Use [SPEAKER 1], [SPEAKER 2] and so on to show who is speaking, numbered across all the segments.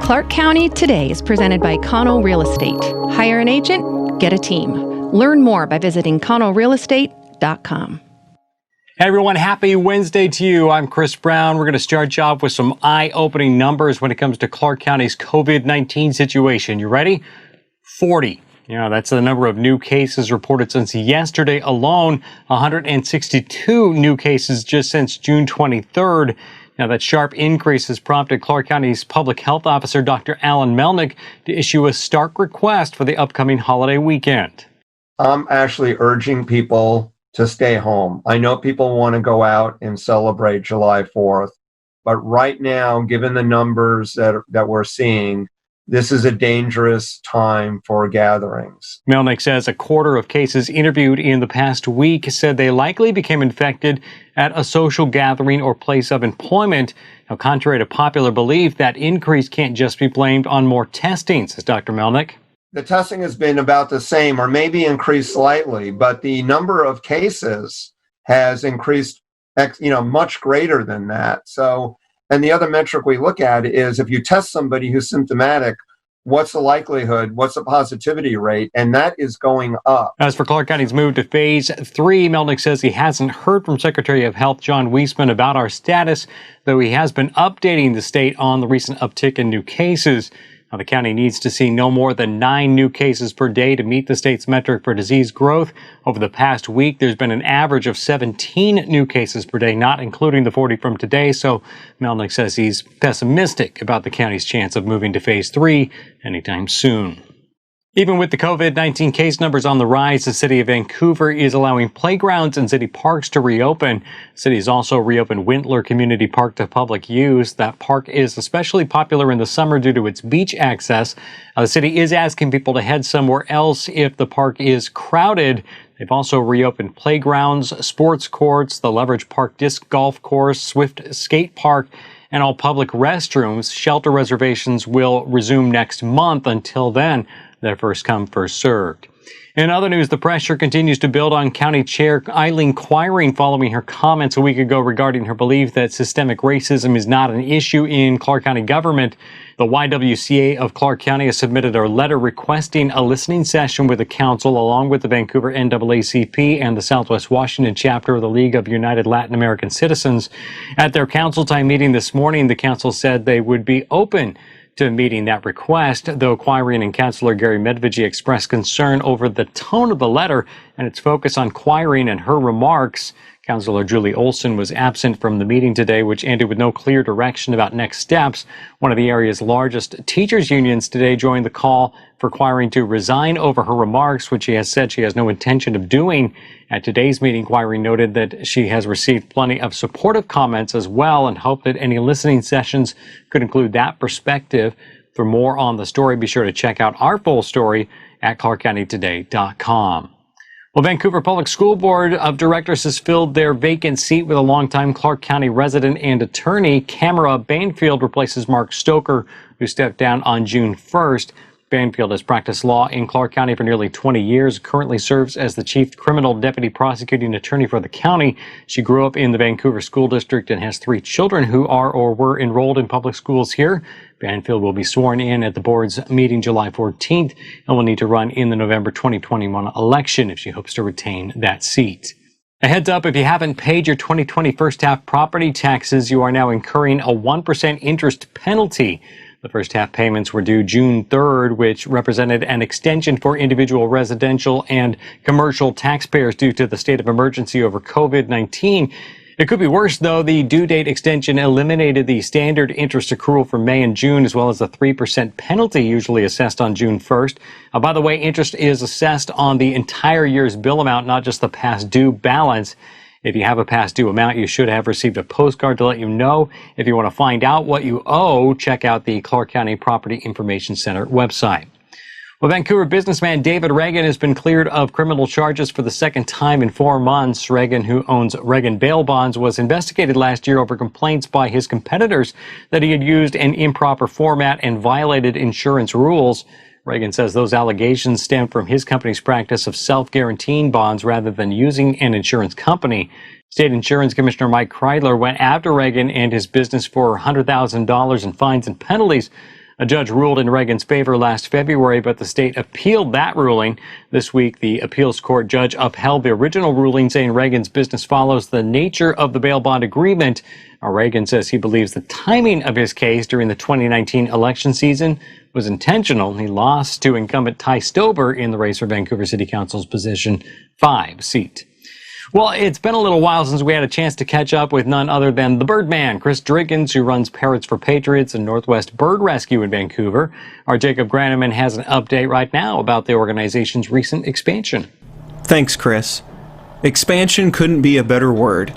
[SPEAKER 1] Clark County Today is presented by Connell Real Estate. Hire an agent, get a team. Learn more by visiting connellrealestate.com.
[SPEAKER 2] Hey everyone, happy Wednesday to you. I'm Chris Brown. We're going to start you off with some eye-opening numbers when it comes to Clark County's COVID-19 situation. You ready? 40. That's the number of new cases reported since yesterday alone. 162 new cases just since June 23rd. Now, that sharp increase has prompted Clark County's public health officer, Dr. Alan Melnick, to issue a stark request for the upcoming holiday weekend.
[SPEAKER 3] I'm actually urging people to stay home. I know people want to go out and celebrate July 4th, but right now, given the numbers that we're seeing, this is a dangerous time for gatherings.
[SPEAKER 2] Melnick says a quarter of cases interviewed in the past week said they likely became infected at a social gathering or place of employment. Now, contrary to popular belief, that increase can't just be blamed on more testing, says Dr. Melnick.
[SPEAKER 3] The testing has been about the same or maybe increased slightly, but the number of cases has increased, much greater than that. And the other metric we look at is if you test somebody who's symptomatic, what's the likelihood, what's the positivity rate, and that is going up.
[SPEAKER 2] As for Clark County's move to phase 3, Melnick says he hasn't heard from Secretary of Health John Weisman about our status, though he has been updating the state on the recent uptick in new cases. Now, the county needs to see no more than 9 new cases per day to meet the state's metric for disease growth. Over the past week, there's been an average of 17 new cases per day, not including the 40 from today. So Melnick says he's pessimistic about the county's chance of moving to phase 3 anytime soon. Even with the COVID-19 case numbers on the rise, the city of Vancouver is allowing playgrounds and city parks to reopen. The city has also reopened Wintler Community Park to public use. That park is especially popular in the summer due to its beach access. The city is asking people to head somewhere else if the park is crowded. They've also reopened playgrounds, sports courts, the Leverage Park disc golf course, Swift skate park, and all public restrooms. Shelter reservations will resume next month. Until then, they're first come, first served. In other news, the pressure continues to build on County Chair Eileen Quiring following her comments a week ago regarding her belief that systemic racism is not an issue in Clark County government. The YWCA of Clark County has submitted a letter requesting a listening session with the council along with the Vancouver NAACP and the Southwest Washington chapter of the League of United Latin American Citizens. At their council time meeting this morning, the council said they would be open to meeting that request, though Quiring and Councillor Gary Medvedji expressed concern over the tone of the letter and its focus on Quiring and her remarks. Councillor Julie Olson was absent from the meeting today, which ended with no clear direction about next steps. One of the area's largest teachers' unions today joined the call for Quiring to resign over her remarks, which she has said she has no intention of doing. At today's meeting, Quiring noted that she has received plenty of supportive comments as well and hoped that any listening sessions could include that perspective. For more on the story, be sure to check out our full story at clarkcountytoday.com. Well, Vancouver Public School Board of Directors has filled their vacant seat with a longtime Clark County resident and attorney. Camera Banfield replaces Mark Stoker, who stepped down on June 1st. Banfield has practiced law in Clark County for nearly 20 years, currently serves as the chief criminal deputy prosecuting attorney for the county. She grew up in the Vancouver School District and has 3 children who are or were enrolled in public schools here. Banfield will be sworn in at the board's meeting July 14th and will need to run in the November 2021 election if she hopes to retain that seat. A heads up, if you haven't paid your 2020 first half property taxes, you are now incurring a 1% interest penalty. The first half payments were due June 3rd, which represented an extension for individual residential and commercial taxpayers due to the state of emergency over COVID-19. It could be worse, though. The due date extension eliminated the standard interest accrual for May and June, as well as the 3% penalty usually assessed on June 1st. By the way, interest is assessed on the entire year's bill amount, not just the past due balance. If you have a past due amount, you should have received a postcard to let you know. If you want to find out what you owe, check out the Clark County Property Information Center website. Well, Vancouver businessman David Reagan has been cleared of criminal charges for the second time in 4 months. Reagan, who owns Reagan Bail Bonds, was investigated last year over complaints by his competitors that he had used an improper format and violated insurance rules. Reagan says those allegations stem from his company's practice of self-guaranteeing bonds rather than using an insurance company. State Insurance Commissioner Mike Kreidler went after Reagan and his business for $100,000 in fines and penalties. A judge ruled in Reagan's favor last February, but the state appealed that ruling. This week, the appeals court judge upheld the original ruling, saying Reagan's business follows the nature of the bail bond agreement. Reagan says he believes the timing of his case during the 2019 election season was intentional. He lost to incumbent Ty Stober in the race for Vancouver City Council's position 5 seat. Well, it's been a little while since we had a chance to catch up with none other than the Birdman, Chris Driggins, who runs Parrots for Patriots and Northwest Bird Rescue in Vancouver. Our Jacob Granneman has an update right now about the organization's recent expansion.
[SPEAKER 4] Thanks, Chris. Expansion couldn't be a better word.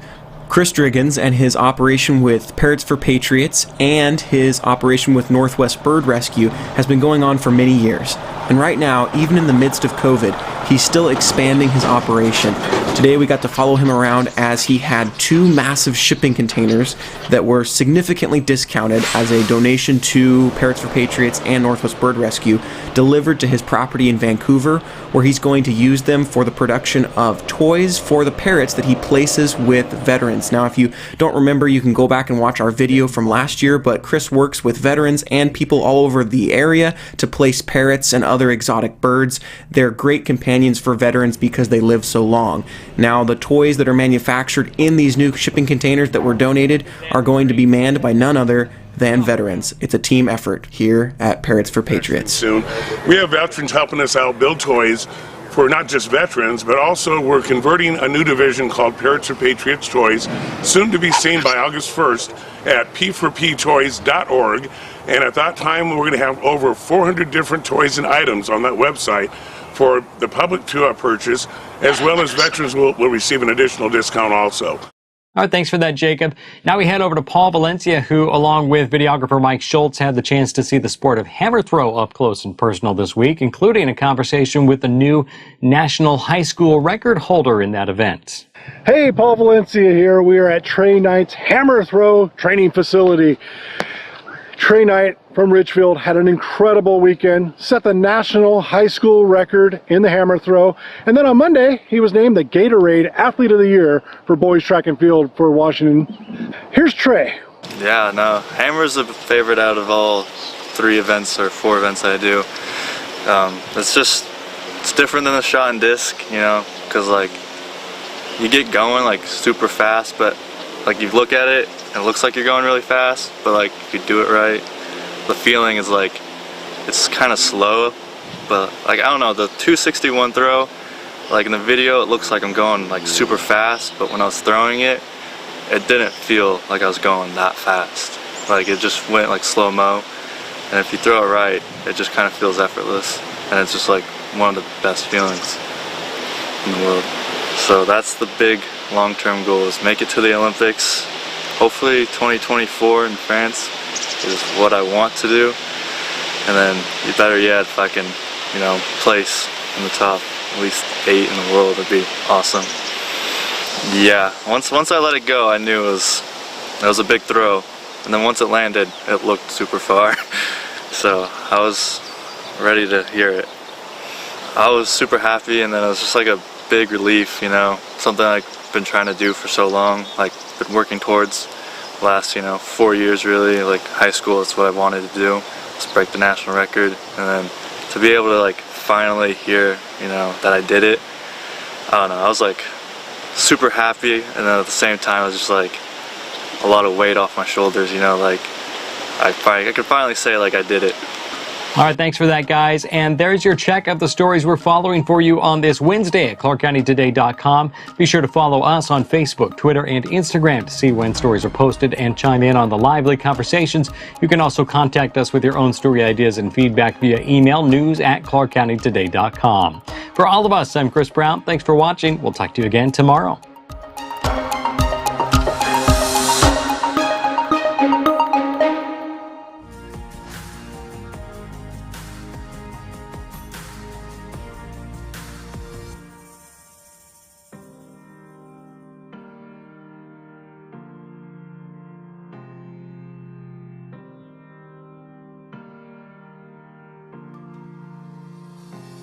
[SPEAKER 4] Chris Driggins and his operation with Parrots for Patriots and his operation with Northwest Bird Rescue has been going on for many years. And right now, even in the midst of COVID, he's still expanding his operation. Today we got to follow him around as he had 2 massive shipping containers that were significantly discounted as a donation to Parrots for Patriots and Northwest Bird Rescue delivered to his property in Vancouver, where he's going to use them for the production of toys for the parrots that he places with veterans. Now, if you don't remember, you can go back and watch our video from last year, but Chris works with veterans and people all over the area to place parrots and other exotic birds. They're great companions for veterans because they live so long. Now, the toys that are manufactured in these new shipping containers that were donated are going to be manned by none other than veterans. It's a team effort here at Parrots for Patriots.
[SPEAKER 5] Soon, we have veterans helping us out build toys for not just veterans, but also we're converting a new division called Parrots for Patriots Toys, soon to be seen by August 1st at p4ptoys.org. And at that time, we're going to have over 400 different toys and items on that website for the public to purchase, as well as veterans will receive an additional discount also.
[SPEAKER 2] All right, thanks for that, Jacob. Now we head over to Paul Valencia, who, along with videographer Mike Schultz, had the chance to see the sport of hammer throw up close and personal this week, including a conversation with the new national high school record holder in that event.
[SPEAKER 6] Hey, Paul Valencia here. We are at Trey Knight's hammer throw training facility. Trey Knight from Richfield had an incredible weekend, set the national high school record in the hammer throw, and then on Monday he was named the Gatorade Athlete of the Year for boys track and field for Washington. Here's Trey.
[SPEAKER 7] Yeah, no, hammer's a favorite out of all 3 events or 4 events I do. It's different than the shot and disc, you know, because like you get going like super fast, but like you look at it, it looks like you're going really fast, but like if you do it right, the feeling is like it's kind of slow, but like I don't know, the 261 throw, like in the video it looks like I'm going like super fast, but when I was throwing it, it didn't feel like I was going that fast. Like it just went like slow-mo, and if you throw it right, it just kind of feels effortless, and it's just like one of the best feelings in the world. So that's the big long-term goal, is make it to the Olympics. Hopefully 2024 in France is what I want to do, and then better yet, if I can, you know, place in the top at least 8 in the world, would be awesome. Yeah, once I let it go, I knew it was a big throw, and then once it landed, it looked super far. So I was ready to hear it. I was super happy, and then it was just like a big relief, you know, something I've been trying to do for so long, like been working towards last, you know, 4 years really, like high school, that's what I wanted to do, just break the national record, and then to be able to like finally hear, you know, that I did it, I don't know, I was like super happy, and then at the same time I was just like a lot of weight off my shoulders, you know, like I could finally say like I did it.
[SPEAKER 2] All right, thanks for that, guys. And there's your check of the stories we're following for you on this Wednesday at ClarkCountyToday.com. Be sure to follow us on Facebook, Twitter, and Instagram to see when stories are posted and chime in on the lively conversations. You can also contact us with your own story ideas and feedback via email, news@ClarkCountyToday.com. For all of us, I'm Chris Brown. Thanks for watching. We'll talk to you again tomorrow.